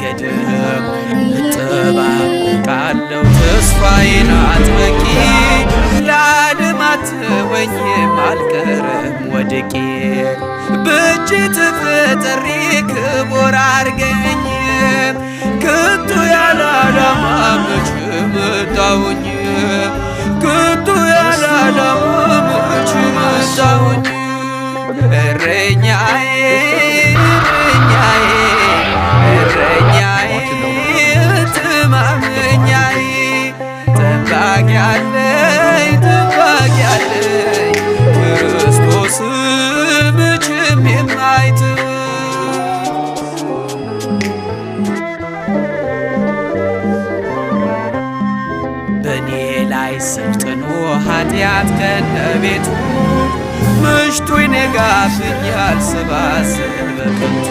አልሄድም እጠባበቃለሁ ተስፋዬን አጥብቄ ለዓለም አትተወኝም አልቀርም ወድቄ በእጅ ተፈጥሬ ክቡር አርገኝ ከቶ ያለ ዓላማ መች መጣሁኝ ከቶ ያለ ዓላማ መች መጣሁኝ እረኛዬ እረኛዬ ትማምኛዬ ጠባቂ አለኝ ክርስቶስ መቼም የማይተው በእኔ ላይ ሰልጥኖ ኃጢአት ከነቤቱ መሽቶ ይነጋብኛል ስባስብ በከንቱ